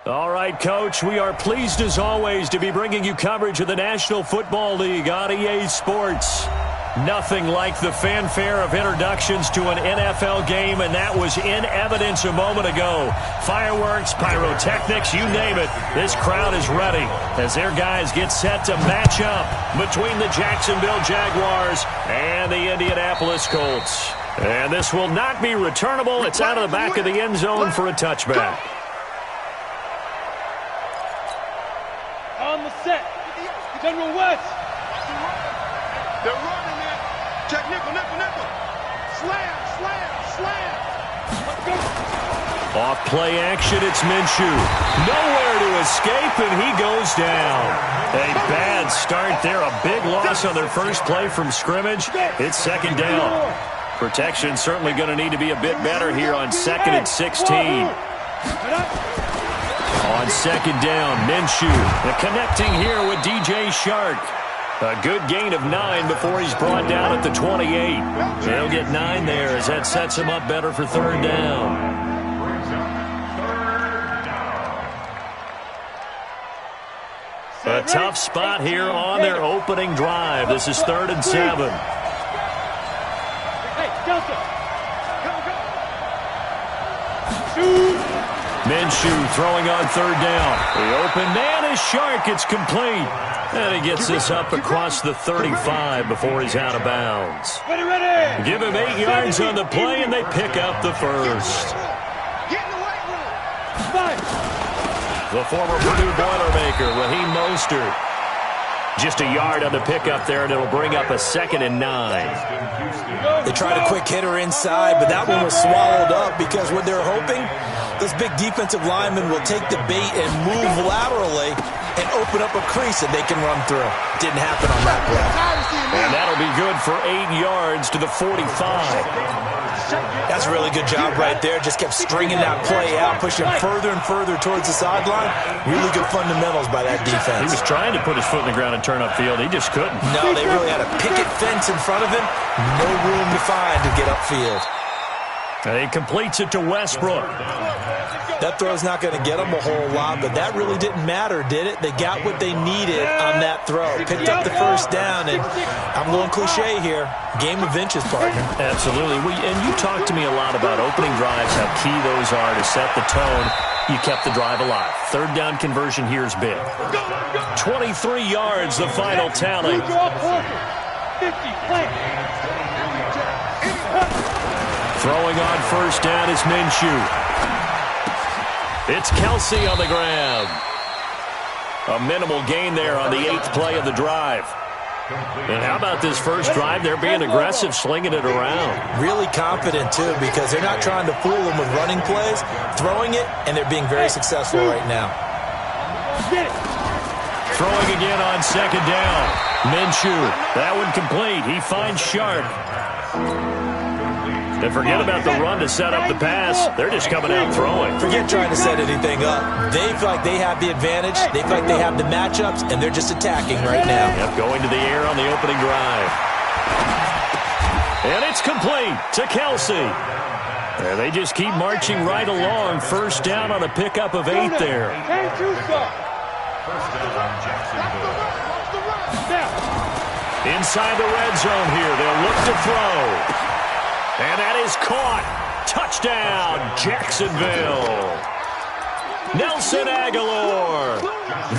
All right, Coach, we are pleased as always to be bringing you coverage of the National Football League on EA Sports. Nothing like the fanfare of introductions to an NFL game, and that was in evidence a moment ago. Fireworks, pyrotechnics, you name it. This crowd is ready as their guys get set to match up between the Jacksonville Jaguars and the Indianapolis Colts. And this will not be returnable. It's out of the back of the end zone for a touchback. On the set. General West. They're running it. Check nickel. Slam. Let's go. Off play action, it's Minshew. Nowhere to escape, and he goes down. A bad start there. A big loss on their first play from scrimmage. It's second down. Protection certainly going to need to be a bit better here on 2nd and 16. On second down, Minshew connecting here with DJ Shark. A good gain of 9 before he's brought down at the 28. They'll get 9 there as that sets him up better for third down. A tough spot here on their opening drive. This is 3rd and 7. Minshew throwing on third down. The open man is Shark. It's complete. And he gets this up across the 35 before he's out of bounds. Give him 8 yards on the play, and they pick up the first. The former Purdue Boilermaker, Raheem Mostert. Just a yard on the pickup there, and it'll bring up a 2nd and 9. They tried a quick hitter inside, but that one was swallowed up because what they're hoping, those big defensive linemen will take the bait and move laterally and open up a crease that they can run through. Didn't happen on that play. And that'll be good for 8 yards to the 45. That's a really good job right there. Just kept stringing that play out, pushing further and further towards the sideline. Really good fundamentals by that defense. He was trying to put his foot in the ground and turn upfield. He just couldn't. No, they really had a picket fence in front of him. No room to find to get upfield. And he completes it to Westbrook. That throw's not going to get them a whole lot, but that really didn't matter, did it? They got what they needed on that throw. Picked up the first down, and I'm going cliche here. Game of inches, partner. Absolutely. And you talked to me a lot about opening drives, how key those are to set the tone. You kept the drive alive. Third down conversion here is big. 23 yards, the final tally. Throwing on first down is Minshew. It's Kelsey on the grab. A minimal gain there on the 8th play of the drive. And how about this first drive? They're being aggressive, slinging it around. Really confident, too, because they're not trying to fool them with running plays, throwing it, and they're being very successful right now. Throwing again on second down. Minshew, that one complete. He finds Shark. And forget about the run to set up the pass. They're just coming out throwing. Forget trying to set anything up. They feel like they have the advantage. They feel like they have the matchups, and they're just attacking right now. Yep, going to the air on the opening drive. And it's complete to Kelsey. And they just keep marching right along. First down on a pickup of 8 there. Inside the red zone here. They'll look to throw. And that is caught. Touchdown, Jacksonville. Nelson Aguilar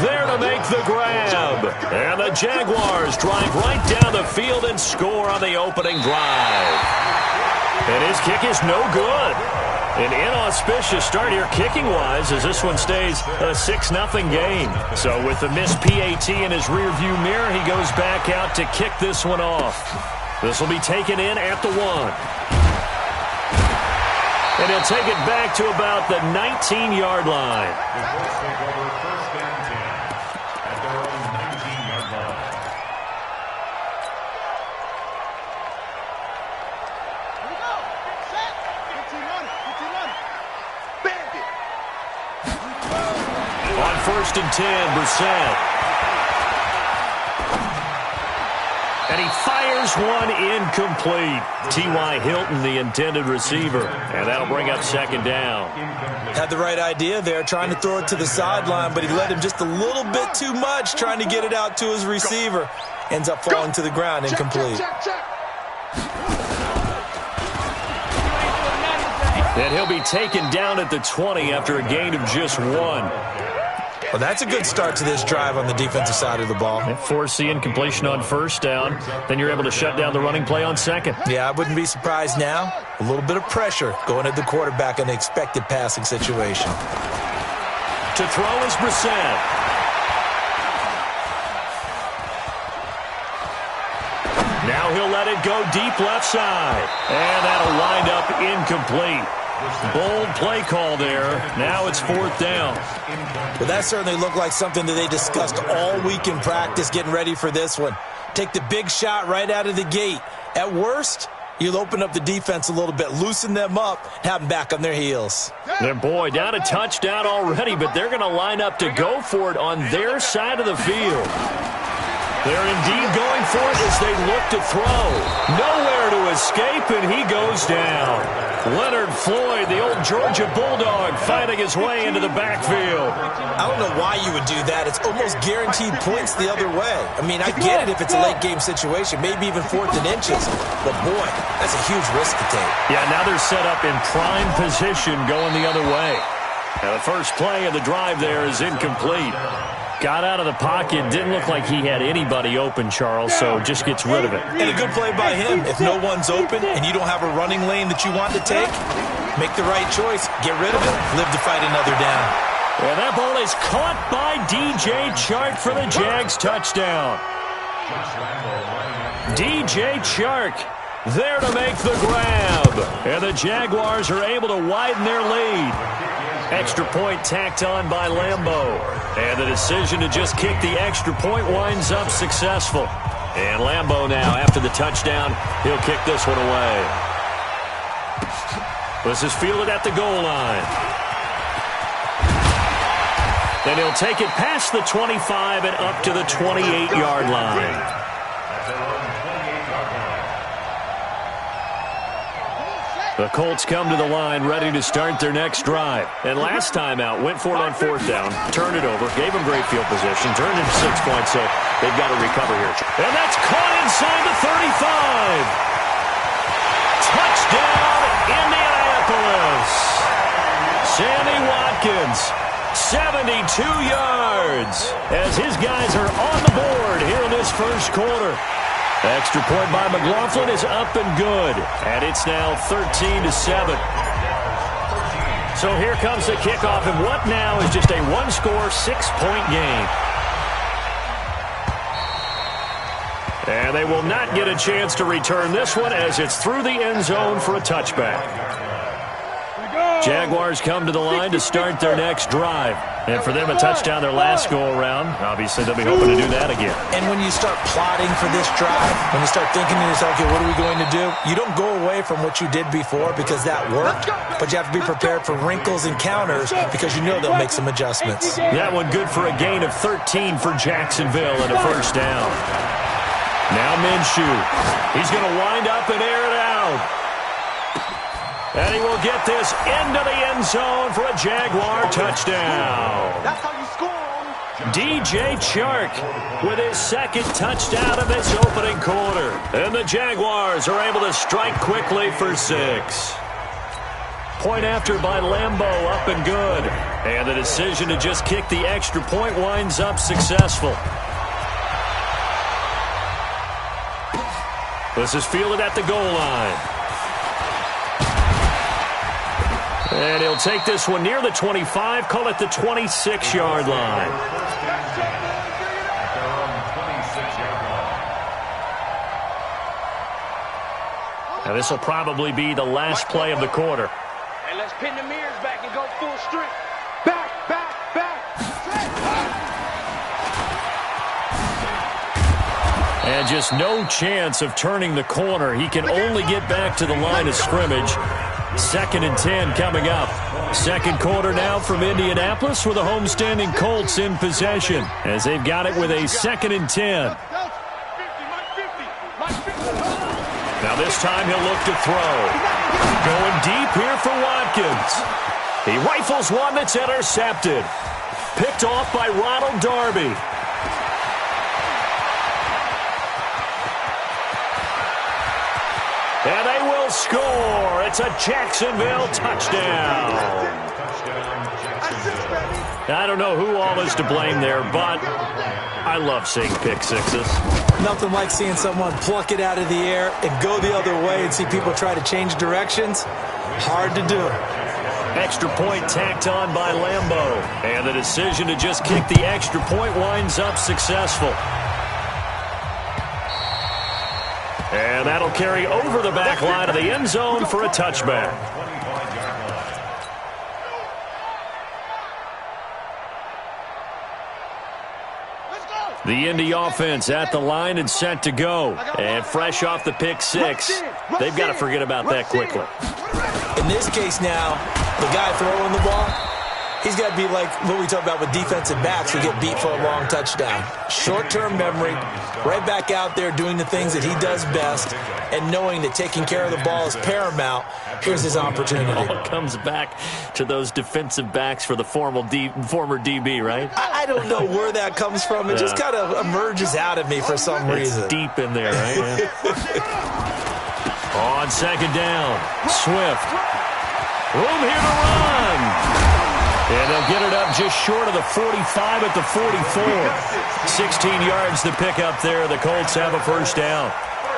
there to make the grab. And the Jaguars drive right down the field and score on the opening drive. And his kick is no good. An inauspicious start here kicking-wise as this one stays a 6-0 game. So with the missed PAT in his rearview mirror, he goes back out to kick this one off. This will be taken in at the 1. And he'll take it back to about the 19-yard line. On 1st and 10, Brissett. And he fires one incomplete. T.Y. Hilton, the intended receiver. And that'll bring up second down. Had the right idea there, trying to throw it to the sideline, but he led him just a little bit too much, trying to get it out to his receiver. Ends up falling to the ground, incomplete. And he'll be taken down at the 20 after a gain of just 1. Well, that's a good start to this drive on the defensive side of the ball. Force the incompletion on first down. Then you're able to shut down the running play on second. Yeah, I wouldn't be surprised now. A little bit of pressure going at the quarterback in the expected passing situation. To throw is Brissett. Now he'll let it go deep left side. And that'll wind up incomplete. Bold play call there. Now it's fourth down. Well, that certainly looked like something that they discussed all week in practice getting ready for this one. Take the big shot right out of the gate. At worst, you'll open up the defense a little bit, loosen them up, have them back on their heels. And boy, down a touchdown already, but they're going to line up to go for it on their side of the field. They're indeed going for it as they look to throw. Nowhere to escape, and he goes down. Leonard Floyd, the old Georgia Bulldog, finding his way into the backfield. I don't know why you would do that. It's almost guaranteed points the other way. I mean, I get it if it's a late-game situation, maybe even 4th and inches. But, boy, that's a huge risk to take. Yeah, now they're set up in prime position going the other way. Now, the first play of the drive there is incomplete. Got out of the pocket. Didn't look like he had anybody open, Charles, so just gets rid of it. And a good play by him. If no one's open and you don't have a running lane that you want to take, make the right choice. Get rid of it. Live to fight another down. And that ball is caught by DJ Chark for the Jags touchdown. DJ Chark there to make the grab. And the Jaguars are able to widen their lead. Extra point tacked on by Lambeau. And the decision to just kick the extra point winds up successful. And Lambeau now, after the touchdown, he'll kick this one away. This is fielded at the goal line. Then he'll take it past the 25 and up to the 28-yard line. The Colts come to the line ready to start their next drive. And last time out, went for it on 4th down, turned it over, gave them great field position, turned it 6 points, so they've got to recover here. And that's caught inside the 35. Touchdown, Indianapolis. Sammy Watkins, 72 yards, as his guys are on the board here in this first quarter. Extra point by McLaughlin is up and good. And it's now 13-7. So here comes the kickoff, and what now is just a one-score, 6-point game. And they will not get a chance to return this one as it's through the end zone for a touchback. Jaguars come to the line to start their next drive. And for them, a touchdown their last go-around. Obviously, they'll be hoping to do that again. And when you start plotting for this drive, when you start thinking to yourself, okay, what are we going to do? You don't go away from what you did before because that worked, but you have to be prepared for wrinkles and counters because you know they'll make some adjustments. That one good for a gain of 13 for Jacksonville and a first down. Now Minshew. He's going to wind up and air it out. And he will get this into the end zone for a Jaguar touchdown. That's how you score. DJ Chark with his second touchdown of this opening quarter. And the Jaguars are able to strike quickly for 6. Point after by Lambeau, up and good. And the decision to just kick the extra point winds up successful. This is fielded at the goal line. And he'll take this one near the 25, call it the 26-yard line. Now this will probably be the last play of the quarter. And let's pin the mirrors back and go full strength. Back. And just no chance of turning the corner. He can only get back to the line of scrimmage. 2nd and 10 coming up. Second quarter now from Indianapolis with the homestanding Colts in possession as they've got it with a 2nd and 10. this time he'll look to throw. Going deep here for Watkins. He rifles one that's intercepted. Picked off by Ronald Darby. And they will score. It's a Jacksonville touchdown. I don't know who all is to blame there, but I love seeing pick sixes. Nothing like seeing someone pluck it out of the air and go the other way and see people try to change directions. Hard to do. Extra point tacked on by Lambeau. And the decision to just kick the extra point winds up successful. And that'll carry over the back line of the end zone for a touchback. The Indy offense at the line and set to go. And fresh off the pick six, they've got to forget about that quickly. In this case now, the guy throwing the ball, he's got to be like what we talk about with defensive backs who get beat for a long touchdown. Short-term memory, right back out there doing the things that he does best, and knowing that taking care of the ball is paramount. Here's his opportunity. It all comes back to those defensive backs for the former DB, right? I don't know where that comes from. It just kind of emerges out of me for some reason. It's deep in there, right? On second down, Swift. Room here to run. And they'll get it up just short of the 45 at the 44. 16 yards to pick up there. The Colts have a first down.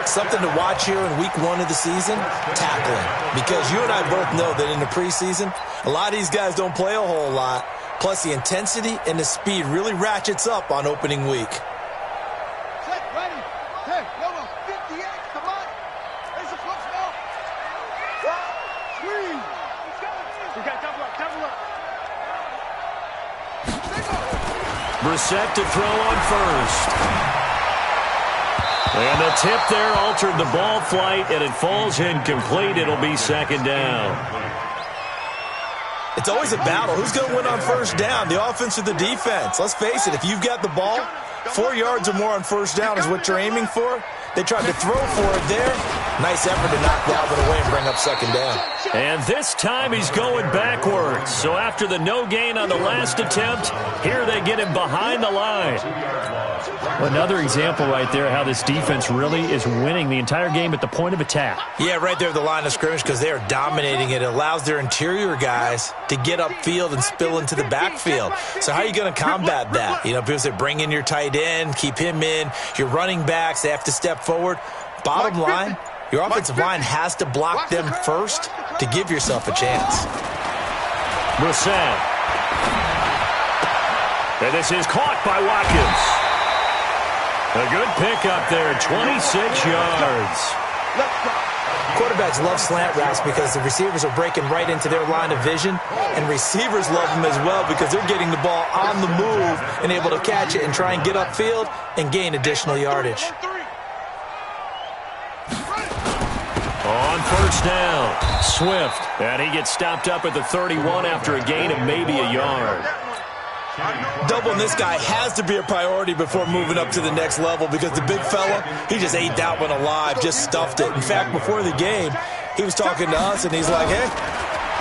Something to watch here in week 1 of the season, tackling. Because you and I both know that in the preseason, a lot of these guys don't play a whole lot. Plus, the intensity and the speed really ratchets up on opening week. Set, ready. Hey, number 58, come on. There's a close ball. Squeeze. We got double up, double up. Brissett to throw on first. And the tip there altered the ball flight, and it falls incomplete. It'll be second down. It's always a battle. Who's going to win on first down, the offense or the defense? Let's face it, if you've got the ball, 4 yards or more on first down is what you're aiming for. They tried to throw for it there. Nice effort to knock that one away and bring up second down. And this time he's going backwards. So after the no gain on the last attempt, here they get him behind the line. Well, another example right there how this defense really is winning the entire game at the point of attack. Yeah, right there at the line of scrimmage because they are dominating it. It allows their interior guys to get upfield and spill into the backfield. So how are you going to combat that? You know, people say bring in your tight end, keep him in. Your running backs, they have to step forward. Bottom line, your offensive line has to block them first to give yourself a chance. Brissett. And this is caught by Watkins. A good pickup there, 26 yards. Quarterbacks love slant routes because the receivers are breaking right into their line of vision, and receivers love them as well because they're getting the ball on the move and able to catch it and try and get upfield and gain additional yardage. On first down, Swift. And he gets stopped up at the 31 after a gain of maybe a yard. Doubling this guy has to be a priority before moving up to the next level because the big fella, he just ate that one alive, just stuffed it. In fact, before the game, he was talking to us, and he's like, hey,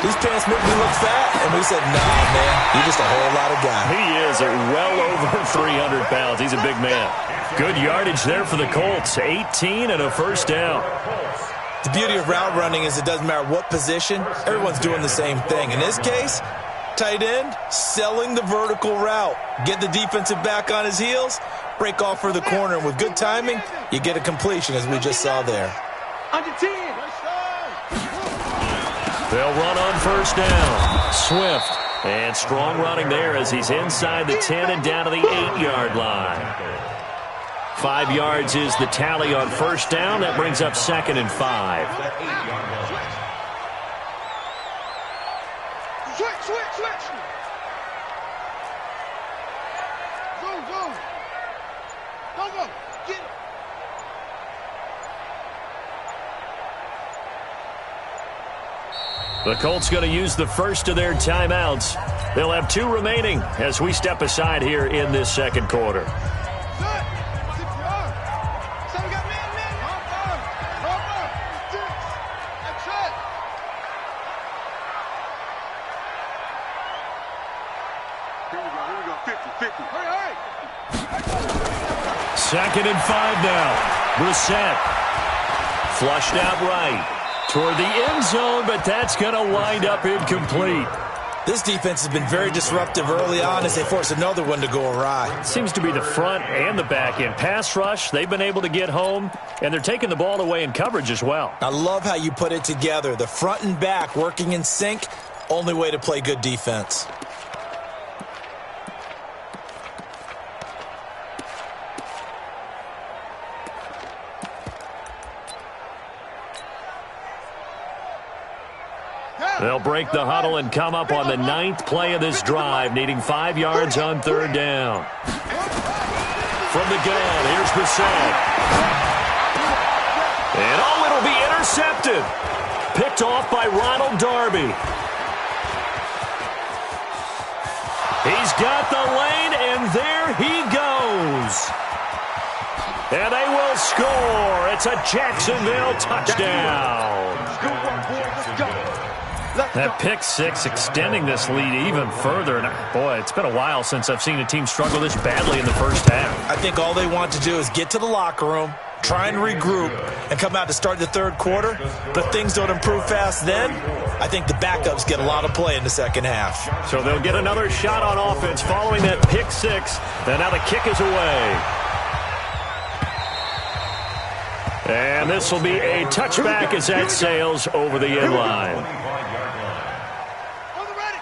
these pants make me look fat. And we said, nah, man, you're just a whole lot of guy. He is at well over 300 pounds. He's a big man. Good yardage there for the Colts, 18 and a first down. The beauty of route running is it doesn't matter what position, everyone's doing the same thing. In this case, tight end, selling the vertical route. Get the defensive back on his heels, break off for the corner, and with good timing, you get a completion, as we just saw there. Under 10. They'll run on first down. Swift. And strong running there as he's inside the 10 and down to the 8-yard line. 5 yards is the tally on first down. That brings up second and 5. Switch. Go. Get it. The Colts going to use the first of their timeouts. They'll have 2 remaining as we step aside here in this second quarter. 50-50. Hurry. 2nd and 5 now. Brissett. Flushed out right. Toward the end zone, but that's going to wind up incomplete. This defense has been very disruptive early on as they force another one to go awry. Seems to be the front and the back end. Pass rush, they've been able to get home, and they're taking the ball away in coverage as well. I love how you put it together. The front and back working in sync, only way to play good defense. They'll break the huddle and come up on the 9th play of this drive, needing 5 yards on 3rd down. From the gun, here's Brissett. And it'll be intercepted. Picked off by Ronald Darby. He's got the lane, and there he goes. And they will score. It's a Jacksonville touchdown. That pick six extending this lead even further. And boy, it's been a while since I've seen a team struggle this badly in the first half. I think all they want to do is get to the locker room, try and regroup, and come out to start the 3rd quarter. But if things don't improve fast then, I think the backups get a lot of play in the 2nd half. So they'll get another shot on offense following that pick six. And now the kick is away. And this will be a touchback as that sails over the end line.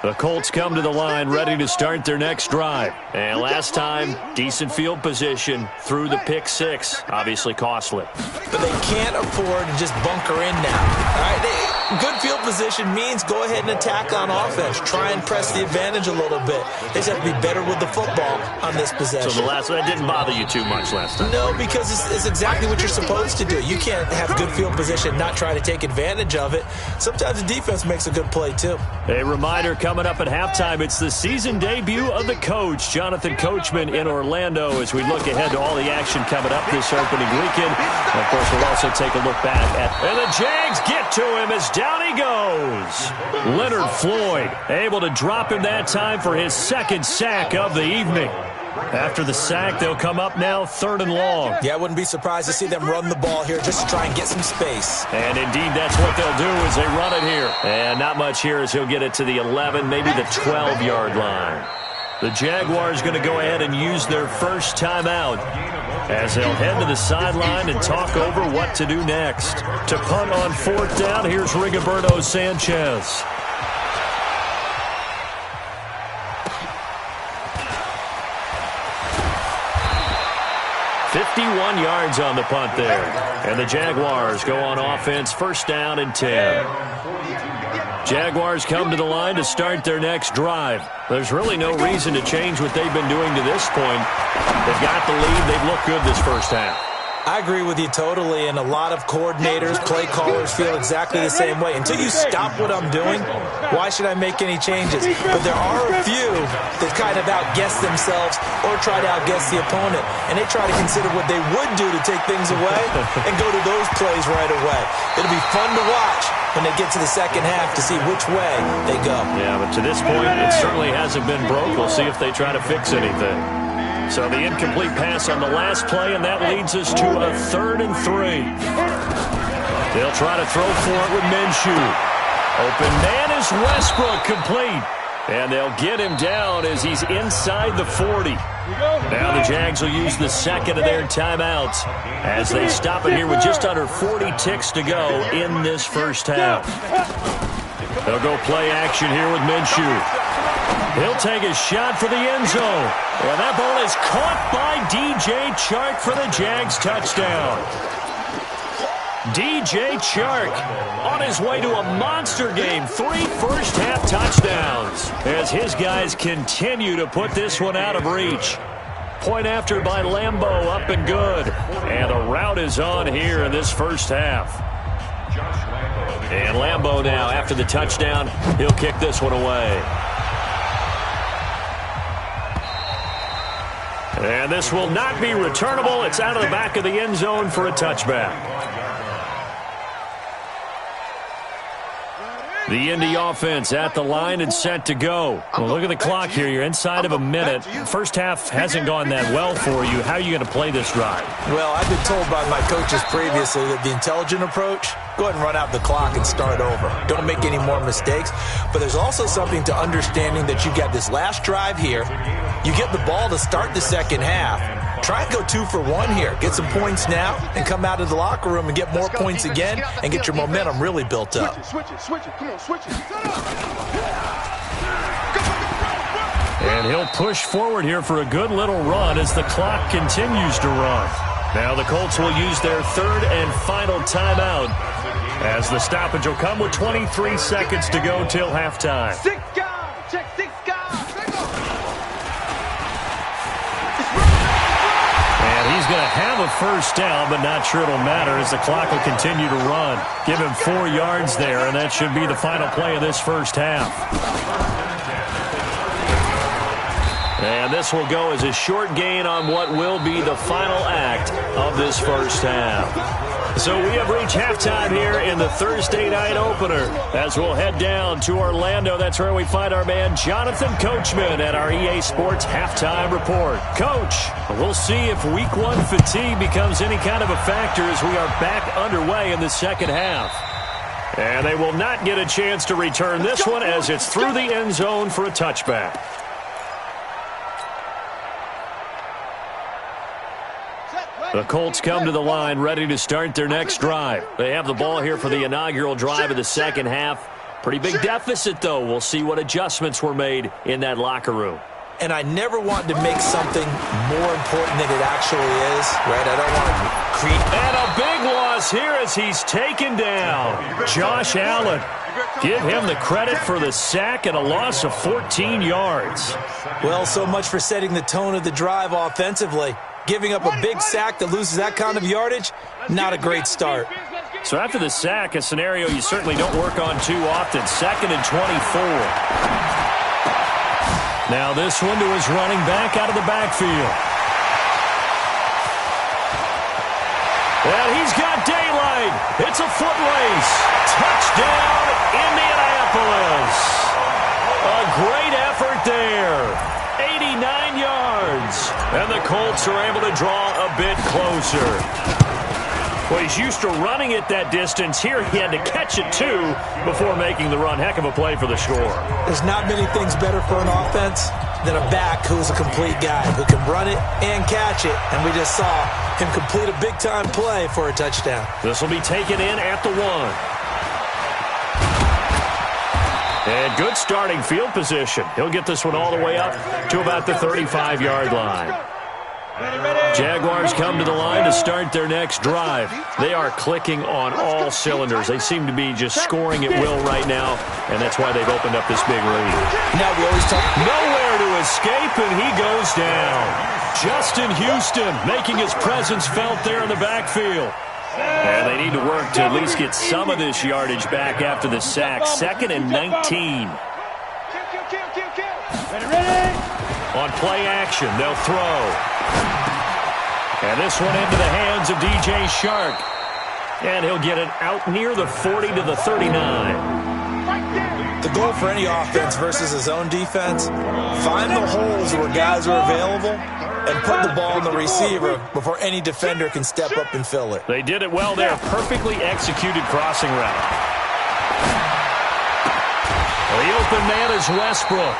The Colts come to the line ready to start their next drive. And last time, decent field position through the pick six. Obviously costly. But they can't afford to just bunker in now. All right, good field position means go ahead and attack on offense. Try and press the advantage a little bit. They just have to be better with the football on this possession. So that didn't bother you too much last time? No, because it's exactly what you're supposed to do. You can't have good field position, not try to take advantage of it. Sometimes the defense makes a good play, too. A reminder coming up at halftime, it's the season debut of the coach, Jonathan Coachman, in Orlando, as we look ahead to all the action coming up this opening weekend. And of course, we'll also take a look back at... And the Jags get to him as down he goes. Leonard Floyd able to drop him that time for his 2nd sack of the evening. After the sack, they'll come up now 3rd and long. Yeah, I wouldn't be surprised to see them run the ball here just to try and get some space. And indeed, that's what they'll do as they run it here. And not much here as he'll get it to the 11, maybe the 12-yard line. The Jaguars going to go ahead and use their first timeout as they'll head to the sideline and talk over what to do next. To punt on 4th down, here's Rigoberto Sanchez. 51 yards on the punt there. And the Jaguars go on offense, 1st down and 10. Jaguars come to the line to start their next drive. There's really no reason to change what they've been doing to this point. They've got the lead. They've looked good this first half. I agree with you totally, and a lot of coordinators, play callers feel exactly the same way. Until you stop what I'm doing, why should I make any changes? But there are a few that kind of outguess themselves or try to outguess the opponent, and they try to consider what they would do to take things away and go to those plays right away. It'll be fun to watch when they get to the second half to see which way they go. Yeah, but to this point, it certainly hasn't been broke. We'll see if they try to fix anything. So the incomplete pass on the last play, and that leads us to a 3rd and 3. They'll try to throw for it with Minshew. Open man is Westbrook, complete. And they'll get him down as he's inside the 40. Now the Jags will use the 2nd of their timeouts as they stop it here with just under 40 ticks to go in this first half. They'll go play action here with Minshew. He'll take a shot for the end zone. And that ball is caught by DJ Chark for the Jags touchdown. DJ Chark on his way to a monster game. 3 first-half touchdowns as his guys continue to put this one out of reach. Point after by Lambeau, up and good. And the route is on here in this first half. And Lambeau now, after the touchdown, he'll kick this one away. And this will not be returnable. It's out of the back of the end zone for a touchback. The Indy offense at the line and set to go. Well, look at the clock here. You're inside of a minute. First half hasn't gone that well for you. How are you going to play this drive? Well, I've been told by my coaches previously that the intelligent approach, go ahead and run out the clock and start over. Don't make any more mistakes. But there's also something to understanding that you got this last drive here. You get the ball to start the second half. Try and go 2 for 1 here. Get some points now and come out of the locker room and get more points again and get your momentum really built up. Switch it. Come on, switch it. And he'll push forward here for a good little run as the clock continues to run. Now the Colts will use their third and final timeout as the stoppage will come with 23 seconds to go till halftime. 6 guys. Check 6 guys. He's going to have a first down, but not sure it'll matter as the clock will continue to run. Give him 4 yards there, and that should be the final play of this first half. And this will go as a short gain on what will be the final act of this first half. So we have reached halftime here in the Thursday night opener as we'll head down to Orlando. That's where we find our man Jonathan Coachman at our EA Sports Halftime Report. Coach, we'll see if Week 1 fatigue becomes any kind of a factor as we are back underway in the second half. And they will not get a chance to return this one as it's through the end zone for a touchback. The Colts come to the line ready to start their next drive. They have the ball here for the inaugural drive of the second half. Pretty big deficit, though. We'll see what adjustments were made in that locker room. And I never want to make something more important than it actually is, right? I don't want to create. And a big loss here as he's taken down. Josh Allen. Give him the credit for the sack and a loss of 14 yards. Well, so much for setting the tone of the drive offensively. Giving up a big sack that loses that kind of yardage, not a great start. So after the sack, a scenario you certainly don't work on too often. 2nd and 24. Now this one to his running back out of the backfield. And he's got daylight. It's a foot race. Touchdown, Indianapolis. A great effort there. 89 yards. And the Colts are able to draw a bit closer. Well, he's used to running it that distance. Here he had to catch it, too, before making the run. Heck of a play for the score. There's not many things better for an offense than a back who's a complete guy, who can run it and catch it. And we just saw him complete a big-time play for a touchdown. This will be taken in at the 1. And good starting field position. He'll get this one all the way up to about the 35-yard line. Jaguars come to the line to start their next drive. They are clicking on all cylinders. They seem to be just scoring at will right now, and that's why they've opened up this big lead. Now we always talk. Nowhere to escape, and he goes down. Justin Houston making his presence felt there in the backfield. And they need to work to at least get some of this yardage back after the sack. 2nd and 19. On play action, they'll throw. And this one into the hands of DJ Shark. And he'll get it out near the 40 to the 39. The goal for any offense versus his own defense, find the holes where guys are available and put the ball in the receiver before any defender can step up and fill it. They did it well there. Perfectly executed crossing route. Well, the open man is Westbrook.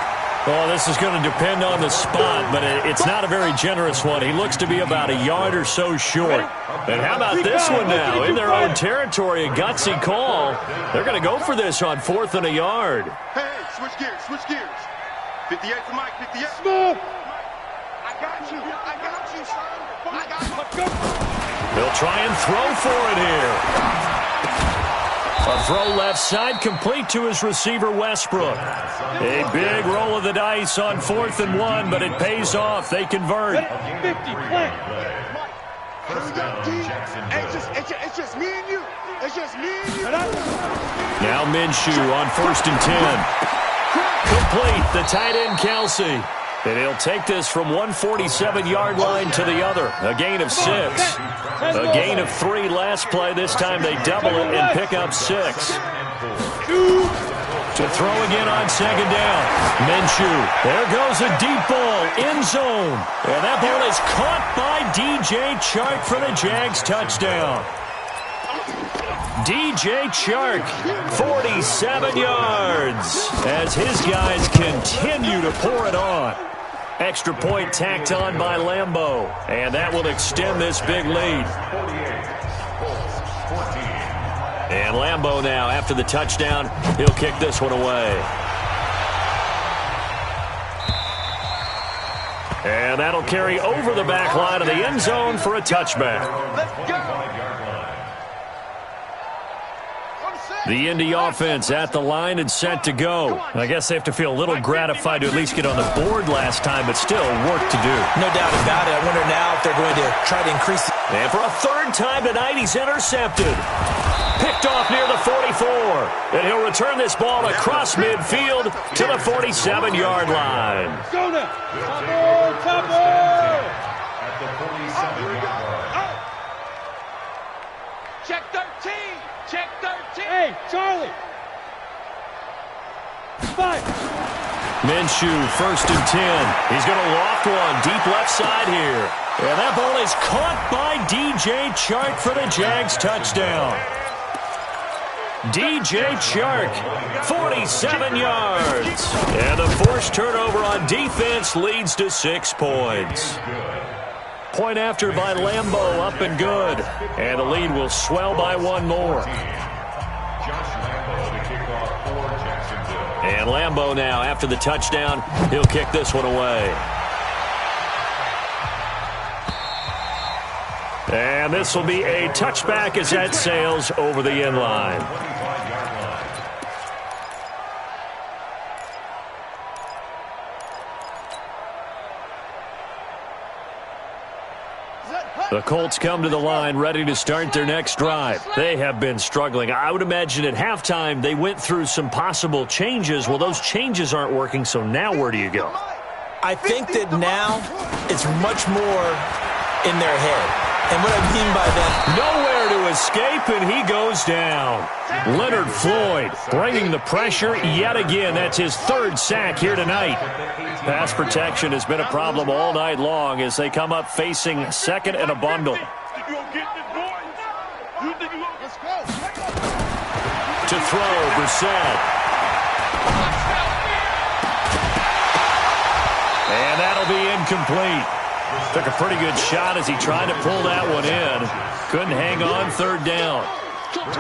Oh, this is going to depend on the spot, but it's not a very generous one. He looks to be about a yard or so short. And how about this one now? In their own territory, a gutsy call. They're going to go for this on 4th and a yard. Hey, switch gears, switch gears. 58 to Mike, 58. Smooth. I got you, son. I got you. Let's go. They'll try and throw for it here. A throw left side, complete to his receiver, Westbrook. A big roll of the dice on 4th and 1, but it pays off. They convert. 50, play. It's just me and you. It's just me and you. Now Minshew on 1st and 10. Complete, the tight end, Kelsey. And he'll take this from 147-yard line to the other. A gain of 6. A gain of 3 last play. This time they double it and pick up 6. To throw again on second down. Minshew. There goes a deep ball. End zone. And that ball is caught by DJ Chark for the Jags touchdown. DJ Chark, 47 yards, as his guys continue to pour it on. Extra point tacked on by Lambeau, and that will extend this big lead. And Lambeau now, after the touchdown, he'll kick this one away. And that'll carry over the back line of the end zone for a touchback. Let's go. The Indy offense at the line and set to go. I guess they have to feel a little gratified to at least get on the board last time, but still work to do. No doubt about it. I wonder now if they're going to try to increase the... And for a third time tonight, he's intercepted. Picked off near the 44. And he'll return this ball across midfield to the 47-yard line. Go now. Topper. At the 47-yard line. Check 13. Check 13. Hey, Charlie. 5. Minshew, 1st and 10. He's going to loft one deep left side here. And that ball is caught by DJ Chark for the Jags touchdown. DJ Chark, 47 yards. And a forced turnover on defense leads to 6 points. Point after by Lambeau, up and good. And the lead will swell by 1 more. And Lambeau now, after the touchdown, he'll kick this one away. And this will be a touchback as that sails over the end line. The Colts come to the line ready to start their next drive. They have been struggling. I would imagine at halftime they went through some possible changes. Well, those changes aren't working, so now where do you go? I think that now it's much more in their head. And what I mean by that... Nowhere to escape, and he goes down. Leonard Floyd bringing the pressure yet again. That's his 3rd sack here tonight. Pass protection has been a problem all night long as they come up facing 2nd and a bundle. You gonna get this, boy? You think you gonna... Let's go. To throw, Brissett. And that'll be incomplete. Took a pretty good shot as he tried to pull that one in. Couldn't hang on 3rd down.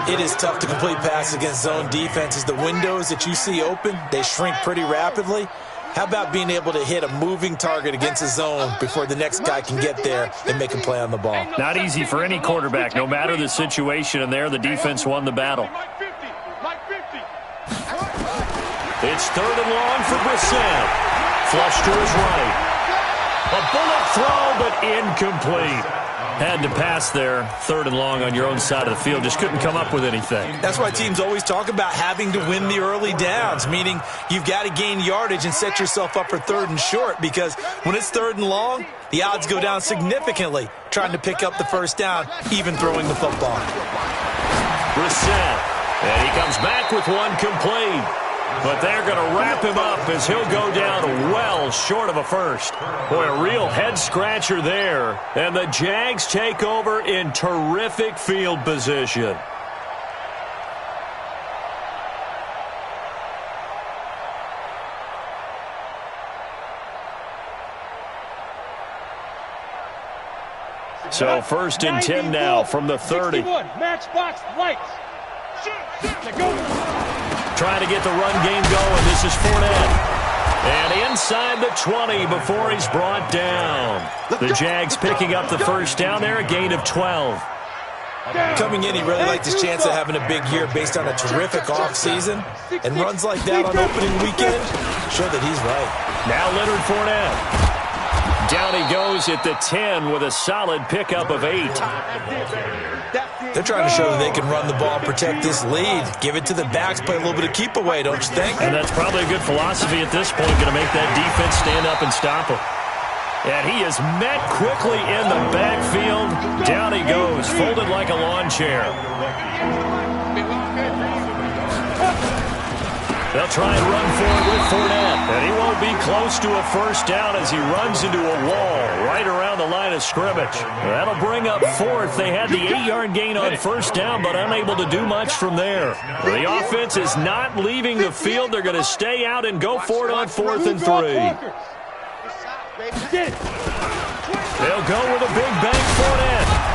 It is tough to complete passes against zone defenses. The windows that you see open, they shrink pretty rapidly. How about being able to hit a moving target against a zone before the next guy can get there and make a play on the ball? Not easy for any quarterback, no matter the situation, and there the defense won the battle. It's 3rd and long for Brissett. Flush to his right. A bullet throw, but incomplete. Had to pass there, 3rd and long on your own side of the field. Just couldn't come up with anything. That's why teams always talk about having to win the early downs, meaning you've got to gain yardage and set yourself up for 3rd and short, because when it's 3rd and long, the odds go down significantly trying to pick up the 1st down, even throwing the football. Brissett, and he comes back with one complete. But they're going to wrap him up as he'll go down well short of a 1st. Boy, a real head-scratcher there. And the Jags take over in terrific field position. So 1st and 10 now from the 30. Matchbox lights. Trying to get the run game going. This is Fournette. And inside the 20 before he's brought down. The Jags picking up the 1st down there, a gain of 12. Coming in, he really liked his chance of having a big year based on a terrific offseason. And runs like that on opening weekend show that he's right. Now Leonard Fournette. Down he goes at the 10 with a solid pickup of 8. They're trying to show that they can run the ball, protect this lead, give it to the backs, play a little bit of keep away, don't you think? And that's probably a good philosophy at this point, going to make that defense stand up and stop him. And he is met quickly in the backfield. Down he goes, folded like a lawn chair. They'll try and run for it with Fournette. And he won't be close to a first down as he runs into a wall right around the line of scrimmage. That'll bring up fourth. They had the 8-yard gain on first down, but unable to do much from there. The offense is not leaving the field. They're going to stay out and go for it on 4th and 3. They'll go with a big bang Fournette.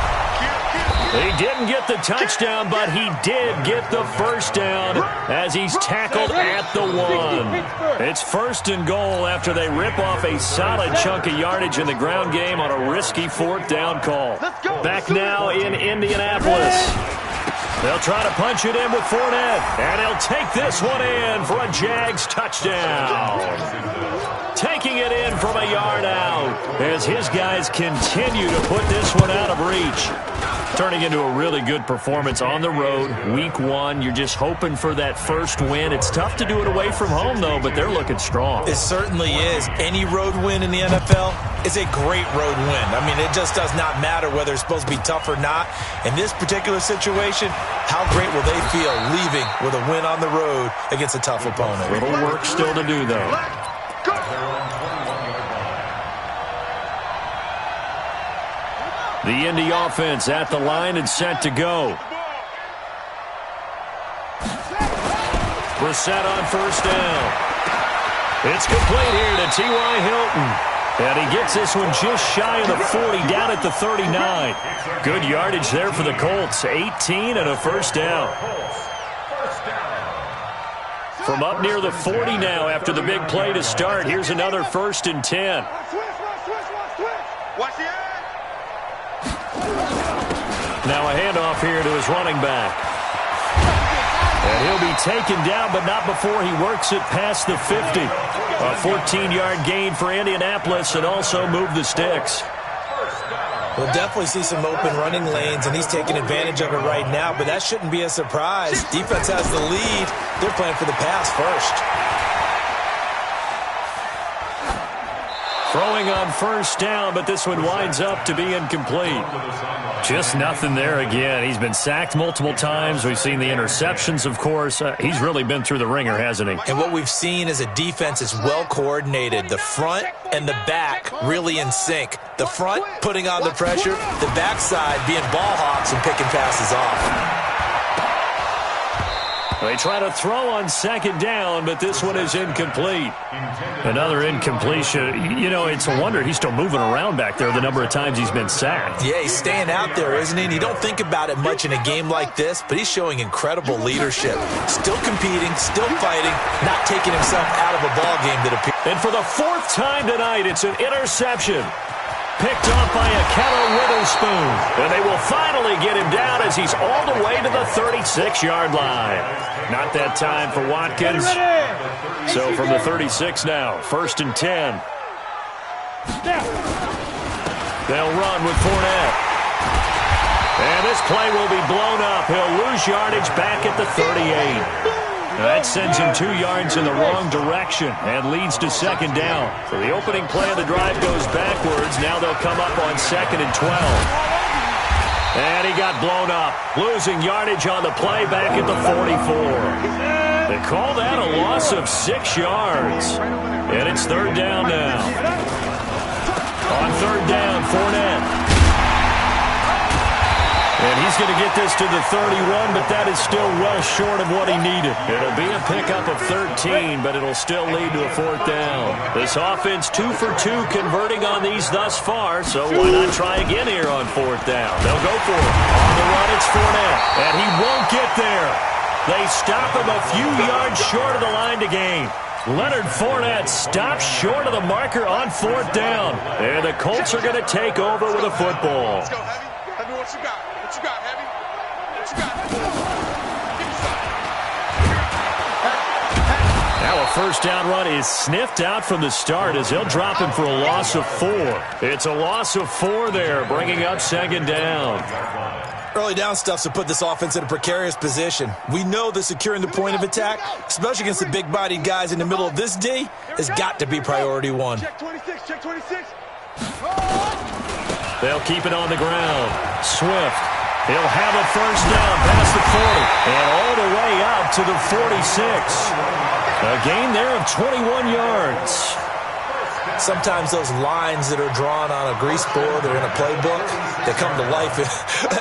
He didn't get the touchdown, but he did get the first down as he's tackled at the 1. It's 1st and goal after they rip off a solid chunk of yardage in the ground game on a risky 4th down call. Back now in Indianapolis. They'll try to punch it in with Fournette, and he'll take this one in for a Jags touchdown. Taking it in from a yard out as his guys continue to put this one out of reach. Turning into a really good performance on the road. Week 1, you're just hoping for that first win. It's tough to do it away from home, though, but they're looking strong. It certainly is. Any road win in the NFL is a great road win. I mean, it just does not matter whether it's supposed to be tough or not. In this particular situation, how great will they feel leaving with a win on the road against a tough opponent? Little work still to do, though. The Indy offense at the line and set to go. Brissett on first down. It's complete here to T.Y. Hilton. And he gets this one just shy of the 40, down at the 39. Good yardage there for the Colts. 18 and a first down. From up near the 40 now after the big play to start. Here's another 1st and 10. Now a handoff here to his running back. And he'll be taken down, but not before he works it past the 50. A 14-yard gain for Indianapolis and also move the sticks. We'll definitely see some open running lanes, and he's taking advantage of it right now, but that shouldn't be a surprise. Defense has the lead. They're playing for the pass first. Throwing on first down, but this one winds up to be incomplete. Just nothing there again. He's been sacked multiple times. We've seen the interceptions, of course. He's really been through the ringer, hasn't he? And what we've seen is a defense is well coordinated. The front and the back really in sync. The front putting on the pressure, the backside being ball hawks and picking passes off. They try to throw on second down, but this one is incomplete. Another incompletion. You know, it's a wonder he's still moving around back there the number of times he's been sacked. Yeah, he's staying out there, isn't he? And you don't think about it much in a game like this, but he's showing incredible leadership. Still competing, still fighting, not taking himself out of a ball game that appears. And for the 4th time tonight, it's an interception. Picked off by a Kettle Witherspoon. And they will finally get him down as he's all the way to the 36-yard line. Not that time for Watkins. So from the 36 now, 1st and 10. They'll run with Fournette. And this play will be blown up. He'll lose yardage back at the 38. That sends him 2 yards in the wrong direction and leads to second down. So the opening play of the drive goes backwards. Now they'll come up on 2nd and 12. And he got blown up, losing yardage on the play back at the 44. They call that a loss of 6 yards. And it's 3rd down now. On 3rd down, Fournette. And he's going to get this to the 31, but that is still well short of what he needed. It'll be a pickup of 13, but it'll still lead to a 4th down. This offense 2 for 2 converting on these thus far, so why not try again here on 4th down? They'll go for it. On the run, it's Fournette, and he won't get there. They stop him a few yards short of the line to gain. Leonard Fournette stops short of the marker on 4th down. And the Colts are going to take over with a football. Let's go, Heavy. Heavy, what you got? What you got, Heavy? What you got? Give me some. Now a first down run is sniffed out from the start as they'll drop him for a loss of 4. It's a loss of 4 there, bringing up 2nd down. Early down stuff to put this offense in a precarious position. We know that securing the point of attack, especially against the big-bodied guys in the middle of this D, has got to be priority 1. Check 26, check 26. They'll keep it on the ground. Swift. He'll have a first down past the 40 and all the way out to the 46. A gain there of 21 yards. Sometimes those lines that are drawn on a grease board or in a playbook, they come to life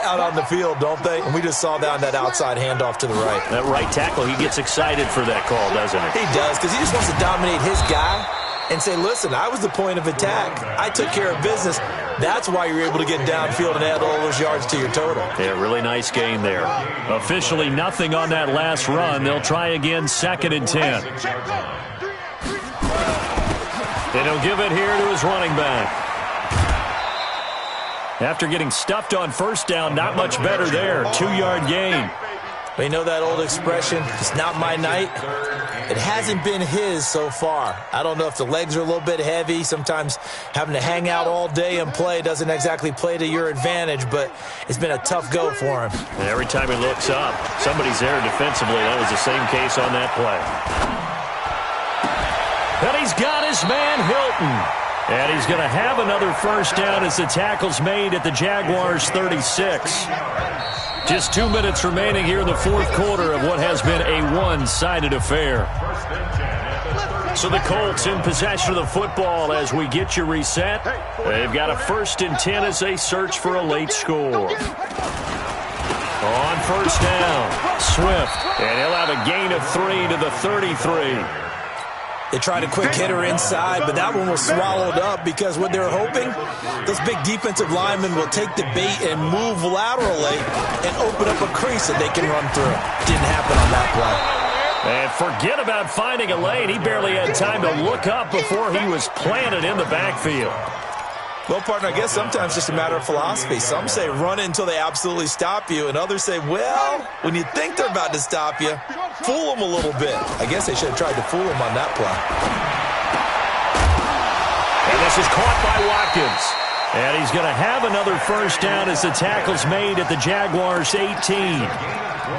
out on the field, don't they? And we just saw that on that outside handoff to the right. That right tackle, he gets excited for that call, doesn't he? He does, because he just wants to dominate his guy and say, listen, I was the point of attack. I took care of business. That's why you're able to get downfield and add all those yards to your total. Yeah, really nice gain there. Officially nothing on that last run. They'll try again, 2nd and 10. And he'll give it here to his running back. After getting stuffed on first down, not much better there. 2-yard gain. But you know that old expression, it's not my night? It hasn't been his so far. I don't know if the legs are a little bit heavy. Sometimes having to hang out all day and play doesn't exactly play to your advantage, but it's been a tough go for him. And every time he looks up, somebody's there defensively. That was the same case on that play. And he's got his man, Hilton. And he's going to have another first down as the tackle's made at the Jaguars' 36. Just 2 minutes remaining here in the fourth quarter of what has been a one-sided affair. So the Colts in possession of the football as we get you reset. They've got a 1st and 10 as they search for a late score. On first down, Swift. And he'll have a gain of 3 to the 33. They tried a quick hitter inside, but that one was swallowed up because what they're hoping, those big defensive linemen will take the bait and move laterally and open up a crease that they can run through. Didn't happen on that play. And forget about finding a lane. He barely had time to look up before he was planted in the backfield. Well, partner, I guess sometimes it's just a matter of philosophy. Some say run it until they absolutely stop you, and others say, well, when you think they're about to stop you, fool them a little bit. I guess they should have tried to fool them on that play. And this is caught by Watkins. And he's going to have another first down as the tackle's made at the Jaguars' 18.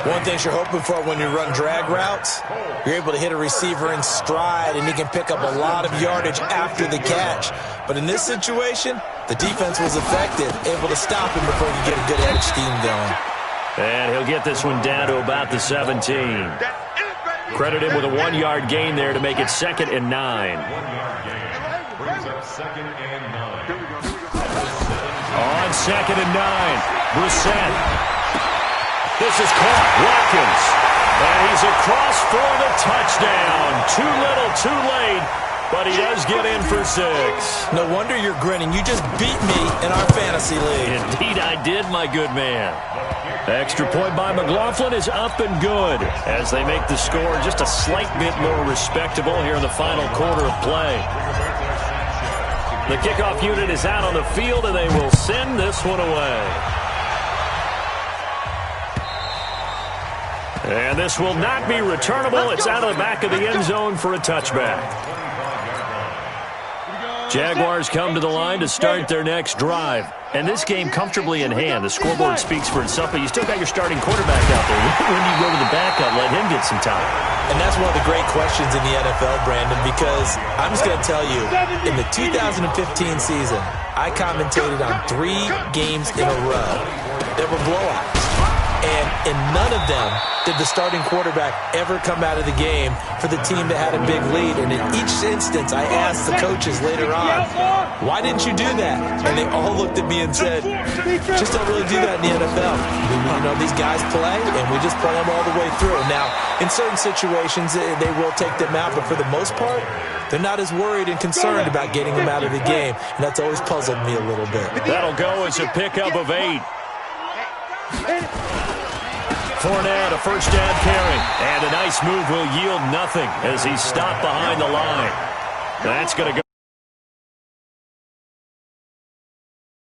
One thing you're hoping for when you run drag routes, you're able to hit a receiver in stride, and he can pick up a lot of yardage after the catch. But in this situation, the defense was effective, able to stop him before he get a good edge scheme going. And he'll get this one down to about the 17. Credit him with a 1-yard gain there to make it 2nd and 9. On 2nd and 9, Brissett. This is caught. Watkins. And he's across for the touchdown. Too little, too late. But he does get in for 6. No wonder you're grinning. You just beat me in our fantasy league. Indeed I did, my good man. Extra point by McLaughlin is up and good as they make the score just a slight bit more respectable here in the final quarter of play. The kickoff unit is out on the field, and they will send this one away. And this will not be returnable. It's out of the back of the end zone for a touchback. Jaguars come to the line to start their next drive. And this game comfortably in hand. The scoreboard speaks for itself, but you still got your starting quarterback out there. When you go to the backup, let him get some time. And that's one of the great questions in the NFL, Brandon, because I'm just going to tell you, in the 2015 season, I commentated on 3 games in a row that were blowouts. And in none of them did the starting quarterback ever come out of the game for the team that had a big lead. And in each instance, I asked the coaches later on, why didn't you do that? And they all looked at me and said, just don't really do that in the NFL. You know, these guys play, and we just play them all the way through. Now, in certain situations, they will take them out, but for the most part, they're not as worried and concerned about getting them out of the game. And that's always puzzled me a little bit. That'll go as a pickup of 8. Fournette, a first down carry. And a nice move will yield nothing as he's stopped behind the line. That's going to go.